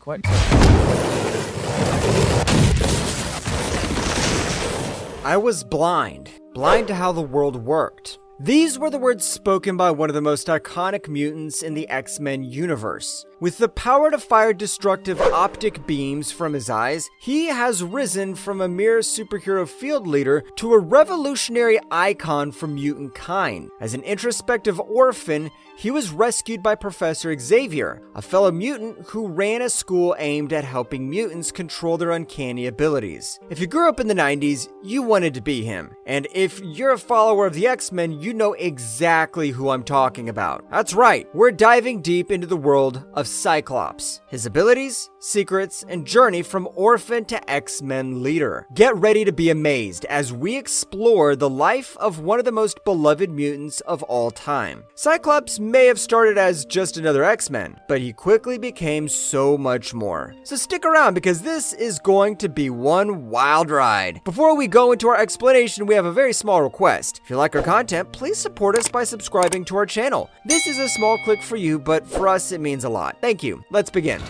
What? I was blind to how the world worked. These were the words spoken by one of the most iconic mutants in the X-Men universe. With the power to fire destructive optic beams from his eyes, he has risen from a mere superhero field leader to a revolutionary icon for mutant kind. As an introspective orphan, he was rescued by Professor Xavier, a fellow mutant who ran a school aimed at helping mutants control their uncanny abilities. If you grew up in the 90s, you wanted to be him. And if you're a follower of the X-Men, you know exactly who I'm talking about. That's right, we're diving deep into the world of Cyclops, his abilities, secrets, and journey from orphan to X-Men leader. Get ready to be amazed as we explore the life of one of the most beloved mutants of all time. Cyclops may have started as just another X-Men, but he quickly became so much more. So stick around because this is going to be one wild ride. Before we go into our explanation, we have a very small request. If you like our content, please support us by subscribing to our channel. This is a small click for you, but for us it means a lot. Thank you. Let's begin.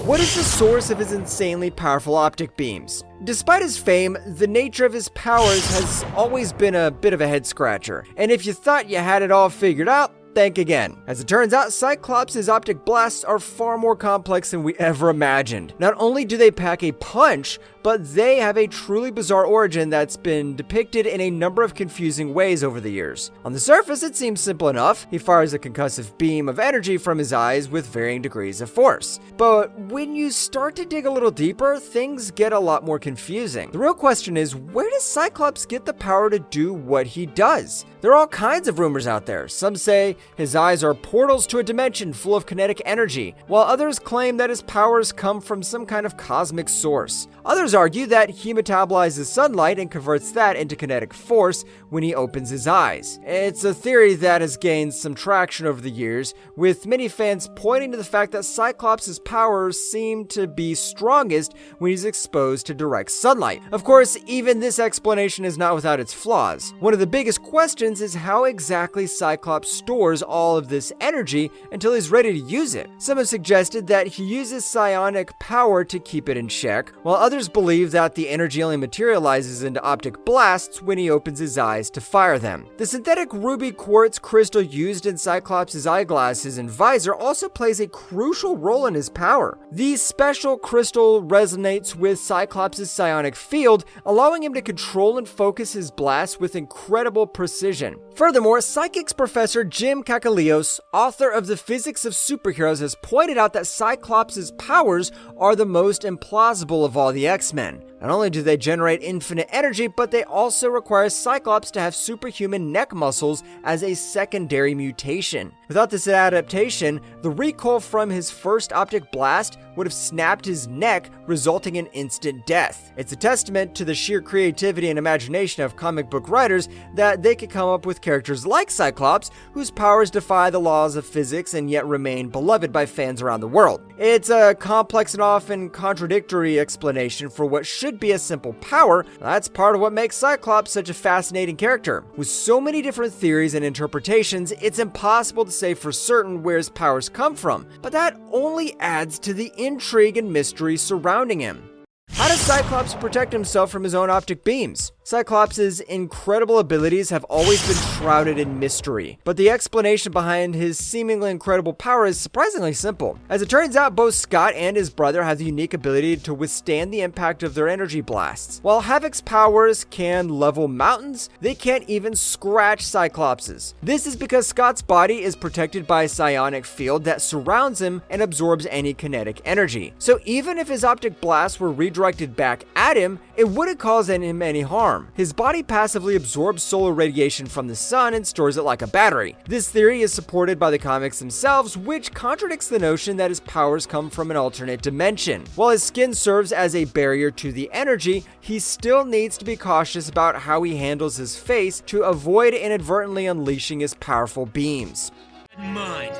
What is the source of his insanely powerful optic beams? Despite his fame, the nature of his powers has always been a bit of a head scratcher. And if you thought you had it all figured out, think again. As it turns out, Cyclops' optic blasts are far more complex than we ever imagined. Not only do they pack a punch, but they have a truly bizarre origin that's been depicted in a number of confusing ways over the years. On the surface, it seems simple enough. He fires a concussive beam of energy from his eyes with varying degrees of force. But when you start to dig a little deeper, things get a lot more confusing. The real question is, where does Cyclops get the power to do what he does? There are all kinds of rumors out there. Some say his eyes are portals to a dimension full of kinetic energy, while others claim that his powers come from some kind of cosmic source. Others argue that he metabolizes sunlight and converts that into kinetic force when he opens his eyes. It's a theory that has gained some traction over the years, with many fans pointing to the fact that Cyclops' powers seem to be strongest when he's exposed to direct sunlight. Of course, even this explanation is not without its flaws. One of the biggest questions is how exactly Cyclops stores all of this energy until he's ready to use it. Some have suggested that he uses psionic power to keep it in check, while others believe that the energy only materializes into optic blasts when he opens his eyes to fire them. The synthetic ruby quartz crystal used in Cyclops' eyeglasses and visor also plays a crucial role in his power. The special crystal resonates with Cyclops' psionic field, allowing him to control and focus his blasts with incredible precision. Furthermore, psychics professor Jim Kakalios, author of The Physics of Superheroes, has pointed out that Cyclops' powers are the most implausible of all the X-Men. Not only do they generate infinite energy, but they also require Cyclops to have superhuman neck muscles as a secondary mutation. Without this adaptation, the recoil from his first optic blast would have snapped his neck, resulting in instant death. It's a testament to the sheer creativity and imagination of comic book writers that they could come up with characters like Cyclops, whose powers defy the laws of physics and yet remain beloved by fans around the world. It's a complex and often contradictory explanation for what should be a simple power. That's part of what makes Cyclops such a fascinating character. With so many different theories and interpretations, it's impossible to say for certain where his powers come from, but that only adds to the intrigue and mystery surrounding him. How does Cyclops protect himself from his own optic beams? Cyclops' incredible abilities have always been shrouded in mystery, but the explanation behind his seemingly incredible power is surprisingly simple. As it turns out, both Scott and his brother have the unique ability to withstand the impact of their energy blasts. While Havoc's powers can level mountains, they can't even scratch Cyclops's. This is because Scott's body is protected by a psionic field that surrounds him and absorbs any kinetic energy. So even if his optic blasts were redirected back at him, it wouldn't cause him any harm. His body passively absorbs solar radiation from the sun and stores it like a battery. This theory is supported by the comics themselves, which contradicts the notion that his powers come from an alternate dimension. While his skin serves as a barrier to the energy, he still needs to be cautious about how he handles his face to avoid inadvertently unleashing his powerful beams. Mind.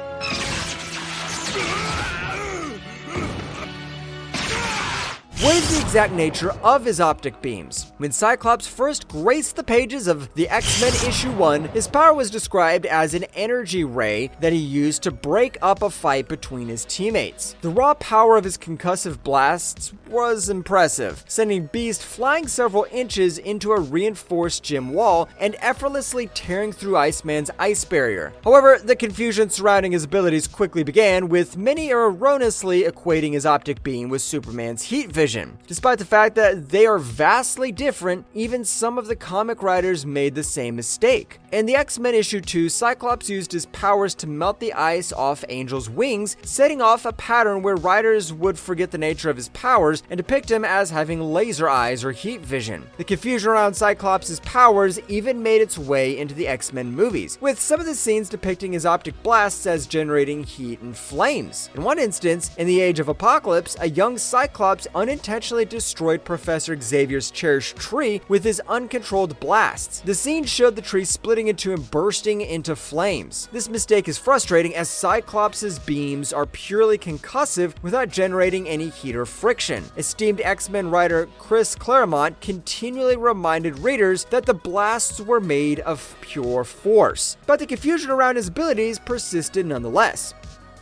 What what is the exact nature of his optic beams? When Cyclops first graced the pages of the X-Men issue 1, his power was described as an energy ray that he used to break up a fight between his teammates. The raw power of his concussive blasts was impressive, sending Beast flying several inches into a reinforced gym wall and effortlessly tearing through Iceman's ice barrier. However, the confusion surrounding his abilities quickly began, with many erroneously equating his optic beam with Superman's heat vision. Despite the fact that they are vastly different, even some of the comic writers made the same mistake. In the X-Men issue 2, Cyclops used his powers to melt the ice off Angel's wings, setting off a pattern where writers would forget the nature of his powers and depict him as having laser eyes or heat vision. The confusion around Cyclops' powers even made its way into the X-Men movies, with some of the scenes depicting his optic blasts as generating heat and flames. In one instance, in the Age of Apocalypse, a young Cyclops unintentionally destroyed Professor Xavier's cherished tree with his uncontrolled blasts. The scene showed the tree splitting into and bursting into flames. This mistake is frustrating, as Cyclops' beams are purely concussive without generating any heat or friction. Esteemed X-Men writer Chris Claremont continually reminded readers that the blasts were made of pure force, but the confusion around his abilities persisted nonetheless.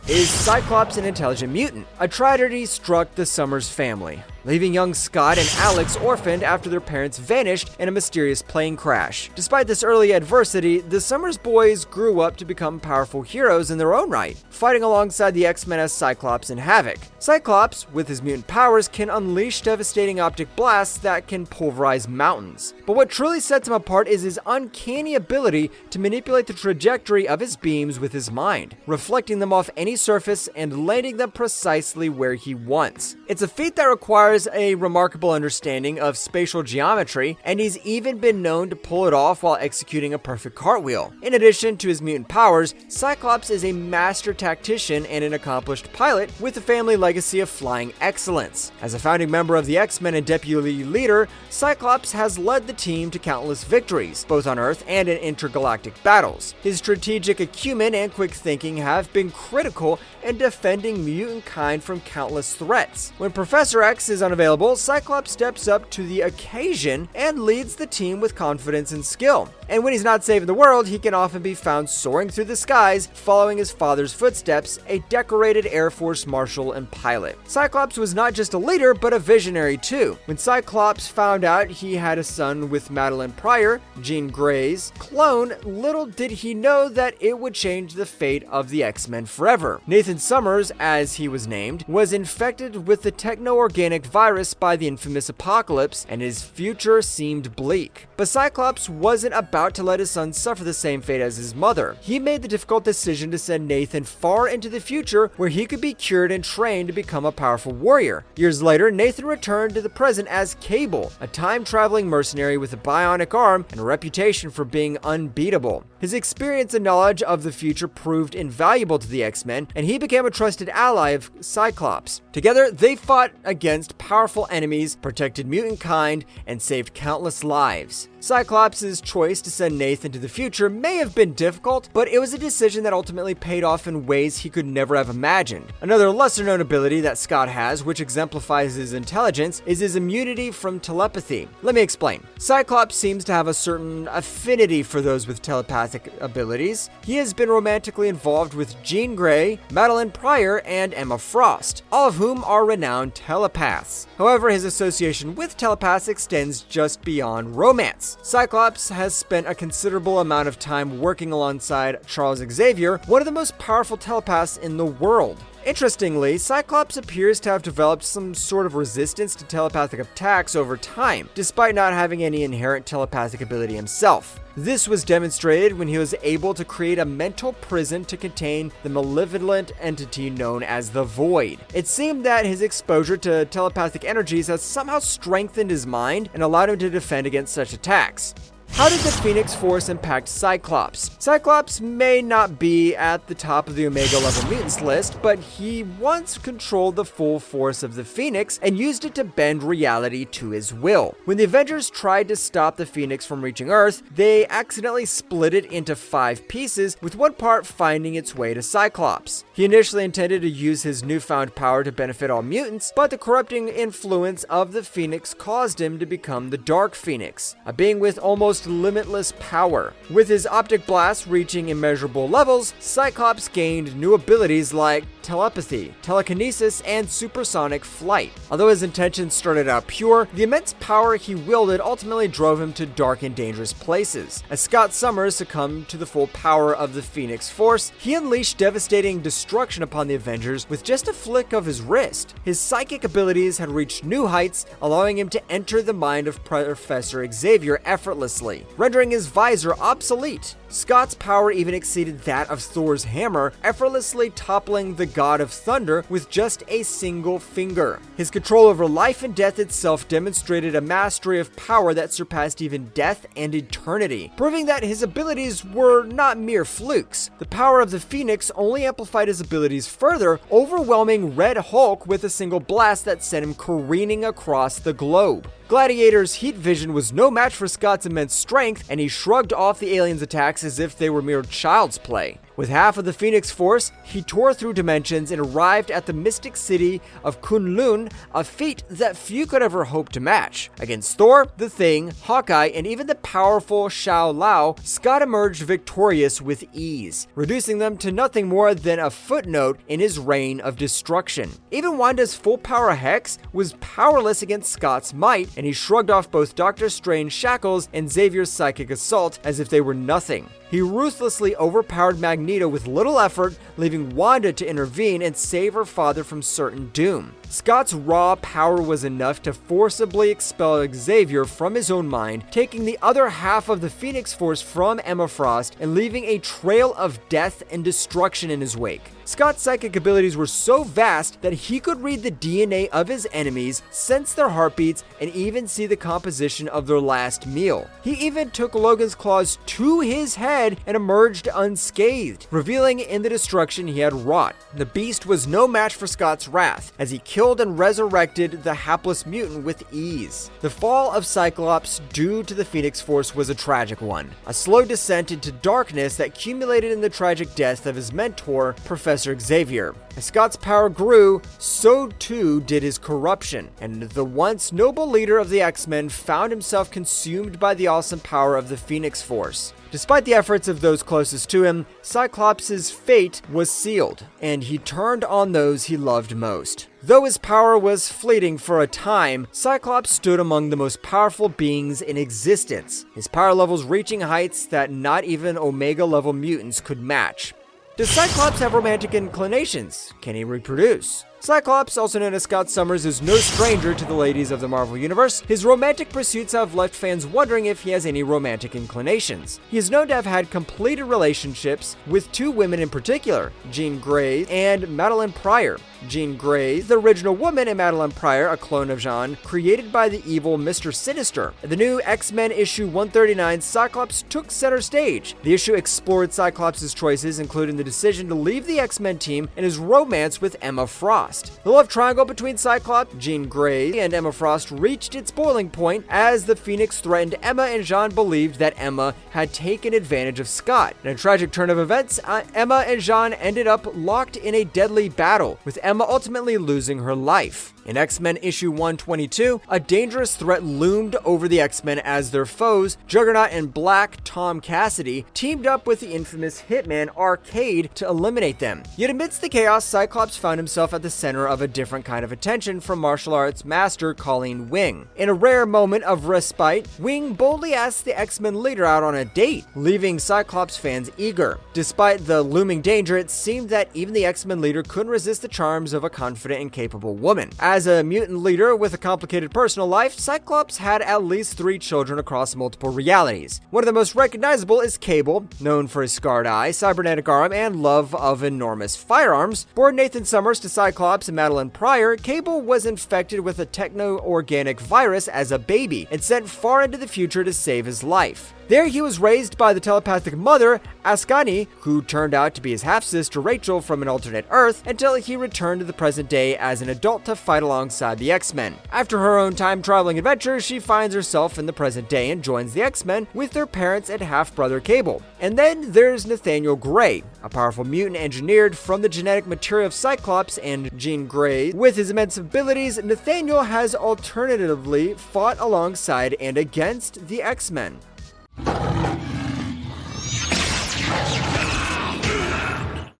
Is Cyclops an intelligent mutant? A tragedy struck the Summers family, leaving young Scott and Alex orphaned after their parents vanished in a mysterious plane crash. Despite this early adversity, the Summers boys grew up to become powerful heroes in their own right, fighting alongside the X-Men as Cyclops and Havoc. Cyclops, with his mutant powers, can unleash devastating optic blasts that can pulverize mountains. But what truly sets him apart is his uncanny ability to manipulate the trajectory of his beams with his mind, reflecting them off any surface and landing them precisely where he wants. It's a feat that requires a remarkable understanding of spatial geometry, and he's even been known to pull it off while executing a perfect cartwheel. In addition to his mutant powers, Cyclops is a master tactician and an accomplished pilot with a family legacy of flying excellence. As a founding member of the X-Men and deputy leader, Cyclops has led the team to countless victories, both on Earth and in intergalactic battles. His strategic acumen and quick thinking have been critical in defending mutant kind from countless threats. When Professor X is unavailable, Cyclops steps up to the occasion and leads the team with confidence and skill. And when he's not saving the world, he can often be found soaring through the skies, following his father's footsteps, a decorated Air Force marshal and pilot. Cyclops was not just a leader, but a visionary too. When Cyclops found out he had a son with Madeline Pryor, Jean Grey's clone, little did he know that it would change the fate of the X-Men forever. Nathan Summers, as he was named, was infected with the techno-organic virus by the infamous Apocalypse, and his future seemed bleak. But Cyclops wasn't about to let his son suffer the same fate as his mother. He made the difficult decision to send Nathan far into the future, where he could be cured and trained to become a powerful warrior. Years later, Nathan returned to the present as Cable, a time-traveling mercenary with a bionic arm and a reputation for being unbeatable. His experience and knowledge of the future proved invaluable to the X-Men, and he became a trusted ally of Cyclops. Together, they fought against powerful enemies, protected mutant kind, and saved countless lives. Cyclops' choice to send Nathan to the future may have been difficult, but it was a decision that ultimately paid off in ways he could never have imagined. Another lesser-known ability that Scott has, which exemplifies his intelligence, is his immunity from telepathy. Let me explain. Cyclops seems to have a certain affinity for those with telepathic abilities. He has been romantically involved with Jean Grey, Madeline Pryor, and Emma Frost, all of whom are renowned telepaths. However, his association with telepaths extends just beyond romance. Cyclops has spent a considerable amount of time working alongside Charles Xavier, one of the most powerful telepaths in the world. Interestingly, Cyclops appears to have developed some sort of resistance to telepathic attacks over time, despite not having any inherent telepathic ability himself. This was demonstrated when he was able to create a mental prison to contain the malevolent entity known as the Void. It seemed that his exposure to telepathic energies has somehow strengthened his mind and allowed him to defend against such attacks. How did the Phoenix Force impact Cyclops? Cyclops may not be at the top of the Omega level mutants list, but he once controlled the full force of the Phoenix and used it to bend reality to his will. When the Avengers tried to stop the Phoenix from reaching Earth, they accidentally split it into 5 pieces, with one part finding its way to Cyclops. He initially intended to use his newfound power to benefit all mutants, but the corrupting influence of the Phoenix caused him to become the Dark Phoenix, a being with almost limitless power. With his optic blast reaching immeasurable levels, Cyclops gained new abilities like telepathy, telekinesis, and supersonic flight. Although his intentions started out pure, the immense power he wielded ultimately drove him to dark and dangerous places. As Scott Summers succumbed to the full power of the Phoenix Force, he unleashed devastating destruction upon the Avengers with just a flick of his wrist. His psychic abilities had reached new heights, allowing him to enter the mind of Professor Xavier effortlessly, rendering his visor obsolete. Scott's power even exceeded that of Thor's hammer, effortlessly toppling the god of thunder with just a single finger. His control over life and death itself demonstrated a mastery of power that surpassed even death and eternity, proving that his abilities were not mere flukes. The power of the Phoenix only amplified his abilities further, overwhelming Red Hulk with a single blast that sent him careening across the globe. Gladiator's heat vision was no match for Scott's immense strength, and he shrugged off the aliens' attacks as if they were mere child's play. With half of the Phoenix Force, he tore through dimensions and arrived at the mystic city of Kunlun, a feat that few could ever hope to match. Against Thor, the Thing, Hawkeye, and even the powerful Shao Lao, Scott emerged victorious with ease, reducing them to nothing more than a footnote in his reign of destruction. Even Wanda's full power Hex was powerless against Scott's might, and he shrugged off both Doctor Strange's shackles and Xavier's psychic assault as if they were nothing. He ruthlessly overpowered Magneto with little effort, leaving Wanda to intervene and save her father from certain doom. Scott's raw power was enough to forcibly expel Xavier from his own mind, taking the other half of the Phoenix Force from Emma Frost and leaving a trail of death and destruction in his wake. Scott's psychic abilities were so vast that he could read the DNA of his enemies, sense their heartbeats, and even see the composition of their last meal. He even took Logan's claws to his head and emerged unscathed, revealing in the destruction he had wrought. The beast was no match for Scott's wrath, as he killed and resurrected the hapless mutant with ease. The fall of Cyclops due to the Phoenix Force was a tragic one, a slow descent into darkness that culminated in the tragic death of his mentor, Professor Xavier. As Scott's power grew, so too did his corruption, and the once noble leader of the X-Men found himself consumed by the awesome power of the Phoenix Force. Despite the efforts of those closest to him, Cyclops' fate was sealed, and he turned on those he loved most. Though his power was fleeting for a time, Cyclops stood among the most powerful beings in existence, his power levels reaching heights that not even Omega-level mutants could match. Does Cyclops have romantic inclinations? Can he reproduce? Cyclops, also known as Scott Summers, is no stranger to the ladies of the Marvel Universe. His romantic pursuits have left fans wondering if he has any romantic inclinations. He is known to have had completed relationships with 2 women in particular, Jean Grey and Madeline Pryor. Jean Grey, the original woman, and Madeline Pryor, a clone of Jean, created by the evil Mr. Sinister. In the new X-Men issue 139, Cyclops took center stage. The issue explored Cyclops' choices, including the decision to leave the X-Men team and his romance with Emma Frost. The love triangle between Cyclops, Jean Grey, and Emma Frost reached its boiling point as the Phoenix threatened Emma, and Jean believed that Emma had taken advantage of Scott. In a tragic turn of events, Emma and Jean ended up locked in a deadly battle, with Emma ultimately losing her life. In X-Men issue 122, a dangerous threat loomed over the X-Men as their foes, Juggernaut and Black Tom Cassidy, teamed up with the infamous hitman Arcade to eliminate them. Yet amidst the chaos, Cyclops found himself at the center of a different kind of attention from martial arts master Colleen Wing. In a rare moment of respite, Wing boldly asked the X-Men leader out on a date, leaving Cyclops fans eager. Despite the looming danger, it seemed that even the X-Men leader couldn't resist the charms of a confident and capable woman. As a mutant leader with a complicated personal life, Cyclops had at least 3 children across multiple realities. One of the most recognizable is Cable, known for his scarred eye, cybernetic arm, and love of enormous firearms. Born Nathan Summers to Cyclops and Madeline Pryor, Cable was infected with a techno-organic virus as a baby and sent far into the future to save his life. There he was raised by the telepathic mother, Ascani, who turned out to be his half-sister Rachel from an alternate Earth, until he returned to the present day as an adult to fight alongside the X-Men. After her own time-traveling adventure, she finds herself in the present day and joins the X-Men with their parents and half-brother Cable. And then there's Nathaniel Grey, a powerful mutant engineered from the genetic material of Cyclops and Jean Grey. With his immense abilities, Nathaniel has alternatively fought alongside and against the X-Men.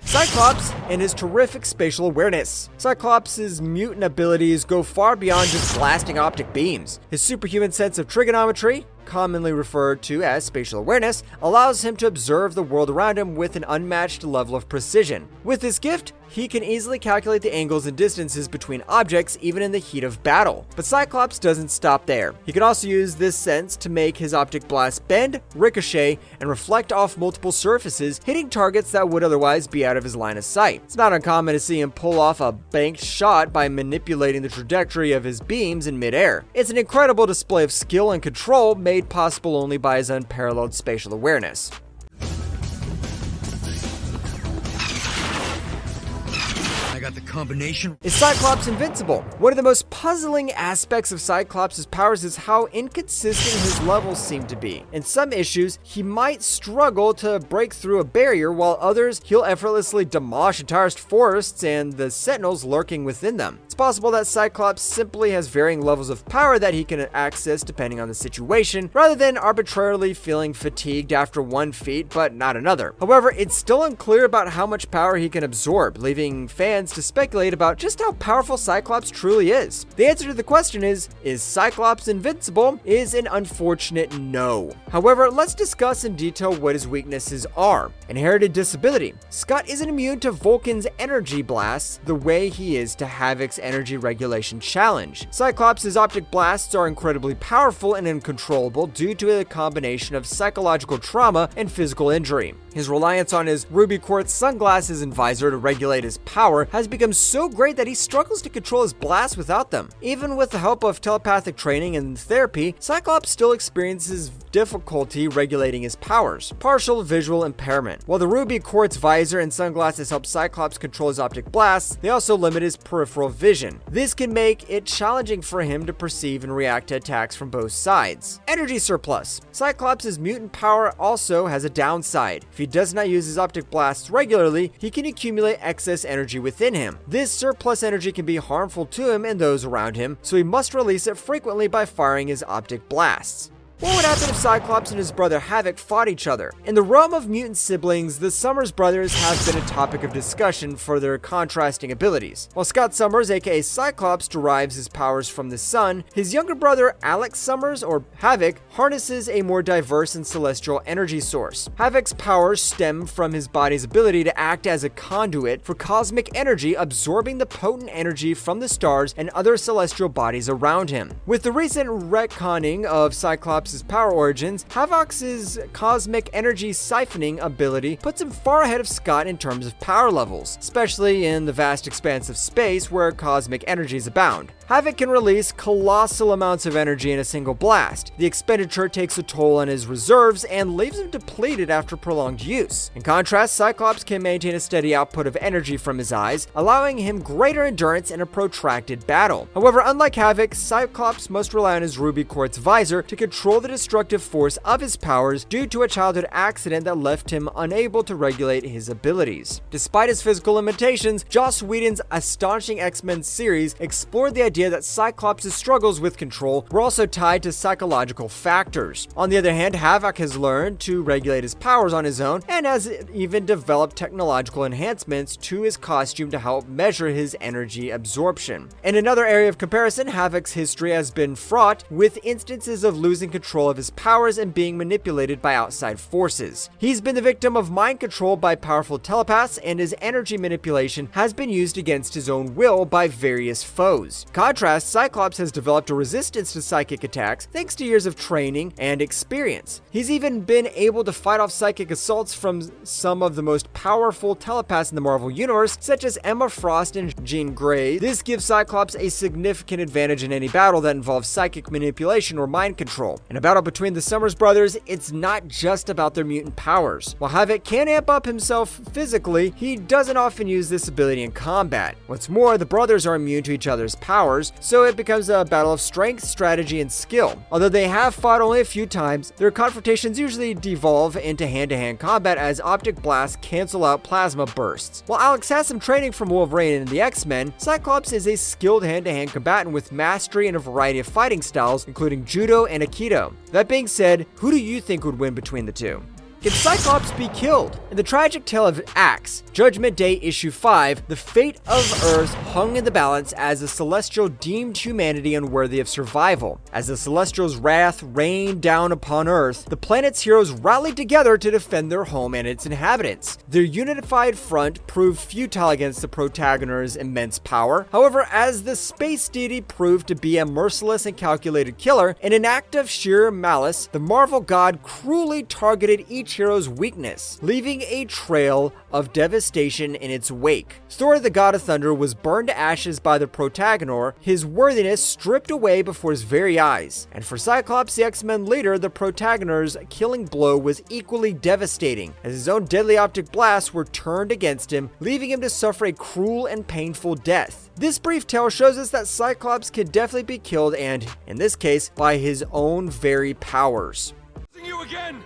Cyclops and his terrific spatial awareness. Cyclops' mutant abilities go far beyond just blasting optic beams. His superhuman sense of trigonometry, commonly referred to as spatial awareness, allows him to observe the world around him with an unmatched level of precision. With this gift, he can easily calculate the angles and distances between objects even in the heat of battle. But Cyclops doesn't stop there. He can also use this sense to make his optic blast bend, ricochet, and reflect off multiple surfaces, hitting targets that would otherwise be out of his line of sight. It's not uncommon to see him pull off a banked shot by manipulating the trajectory of his beams in midair. It's an incredible display of skill and control made possible only by his unparalleled spatial awareness. Got the combination. Is Cyclops invincible? One of the most puzzling aspects of Cyclops' powers is how inconsistent his levels seem to be. In some issues, he might struggle to break through a barrier, while others he'll effortlessly demolish entire forests and the sentinels lurking within them. It's possible that Cyclops simply has varying levels of power that he can access depending on the situation, rather than arbitrarily feeling fatigued after one feat but not another. However, it's still unclear about how much power he can absorb, leaving fans to speculate about just how powerful Cyclops truly is. The answer to the question is Cyclops invincible? Is an unfortunate no. However, let's discuss in detail what his weaknesses are. Inherited disability. Scott isn't immune to Vulcan's energy blasts the way he is to Havoc's energy regulation challenge. Cyclops' optic blasts are incredibly powerful and uncontrollable due to a combination of psychological trauma and physical injury. His reliance on his ruby quartz sunglasses and visor to regulate his power has become so great that he struggles to control his blasts without them. Even with the help of telepathic training and therapy, Cyclops still experiences difficulty regulating his powers. Partial visual impairment. While the ruby quartz visor and sunglasses help Cyclops control his optic blasts, they also limit his peripheral vision. This can make it challenging for him to perceive and react to attacks from both sides. Energy surplus. Cyclops' mutant power also has a downside. If he does not use his optic blasts regularly, he can accumulate excess energy within him. This surplus energy can be harmful to him and those around him, so he must release it frequently by firing his optic blasts. What would happen if Cyclops and his brother Havoc fought each other? In the realm of mutant siblings, the Summers brothers have been a topic of discussion for their contrasting abilities. While Scott Summers, aka Cyclops, derives his powers from the sun, his younger brother Alex Summers, or Havoc, harnesses a more diverse and celestial energy source. Havoc's powers stem from his body's ability to act as a conduit for cosmic energy, absorbing the potent energy from the stars and other celestial bodies around him. With the recent retconning of Cyclops' power origins, Havoc's cosmic energy siphoning ability puts him far ahead of Scott in terms of power levels, especially in the vast expanse of space where cosmic energies abound. Havoc can release colossal amounts of energy in a single blast. The expenditure takes a toll on his reserves and leaves him depleted after prolonged use. In contrast, Cyclops can maintain a steady output of energy from his eyes, allowing him greater endurance in a protracted battle. However, unlike Havoc, Cyclops must rely on his ruby quartz visor to control the destructive force of his powers due to a childhood accident that left him unable to regulate his abilities. Despite his physical limitations, Joss Whedon's astonishing X-Men series explored the idea that Cyclops' struggles with control were also tied to psychological factors. On the other hand, Havoc has learned to regulate his powers on his own and has even developed technological enhancements to his costume to help measure his energy absorption. In another area of comparison, Havoc's history has been fraught with instances of losing control of his powers and being manipulated by outside forces. He's been the victim of mind control by powerful telepaths, and his energy manipulation has been used against his own will by various foes. contrast, Cyclops has developed a resistance to psychic attacks thanks to years of training and experience. He's even been able to fight off psychic assaults from some of the most powerful telepaths in the Marvel Universe, such as Emma Frost and Jean Grey. This gives Cyclops a significant advantage in any battle that involves psychic manipulation or mind control. In a battle between the Summers brothers, it's not just about their mutant powers. While Havoc can amp up himself physically, he doesn't often use this ability in combat. What's more, the brothers are immune to each other's powers, so it becomes a battle of strength, strategy, and skill. Although they have fought only a few times, their confrontations usually devolve into hand-to-hand combat as optic blasts cancel out plasma bursts. While Alex has some training from Wolverine and the X-Men, Cyclops is a skilled hand-to-hand combatant with mastery in a variety of fighting styles, including judo and aikido. That being said, who do you think would win between the two? Can Cyclops be killed? In the tragic tale of Axe, Judgment Day Issue 5, the fate of Earth hung in the balance as the Celestial deemed humanity unworthy of survival. As the Celestial's wrath rained down upon Earth, the planet's heroes rallied together to defend their home and its inhabitants. Their unified front proved futile against the protagonist's immense power. However, as the space deity proved to be a merciless and calculated killer, in an act of sheer malice, the Marvel god cruelly targeted each hero's weakness, leaving a trail of devastation in its wake. Thor, the god of thunder, was burned to ashes by the protagonist, his worthiness stripped away before his very eyes. And for Cyclops, the X-Men leader, the protagonist's killing blow was equally devastating, as his own deadly optic blasts were turned against him, leaving him to suffer a cruel and painful death. This brief tale shows us that Cyclops could definitely be killed, and, in this case, by his own very powers. You again!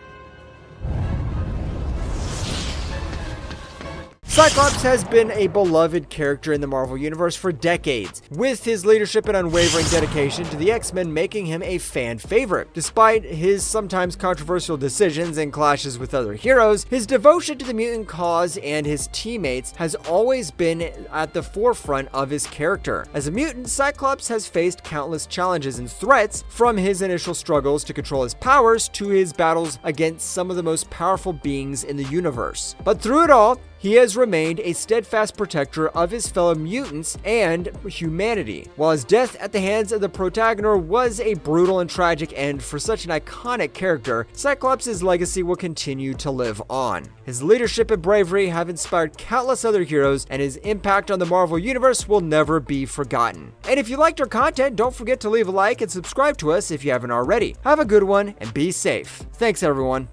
Cyclops has been a beloved character in the Marvel Universe for decades, with his leadership and unwavering dedication to the X-Men making him a fan favorite. Despite his sometimes controversial decisions and clashes with other heroes, his devotion to the mutant cause and his teammates has always been at the forefront of his character. As a mutant, Cyclops has faced countless challenges and threats, from his initial struggles to control his powers to his battles against some of the most powerful beings in the universe. But through it all, he has remained a steadfast protector of his fellow mutants and humanity. While his death at the hands of the protagonist was a brutal and tragic end for such an iconic character, Cyclops' legacy will continue to live on. His leadership and bravery have inspired countless other heroes, and his impact on the Marvel Universe will never be forgotten. And if you liked our content, don't forget to leave a like and subscribe to us if you haven't already. Have a good one and be safe. Thanks, everyone.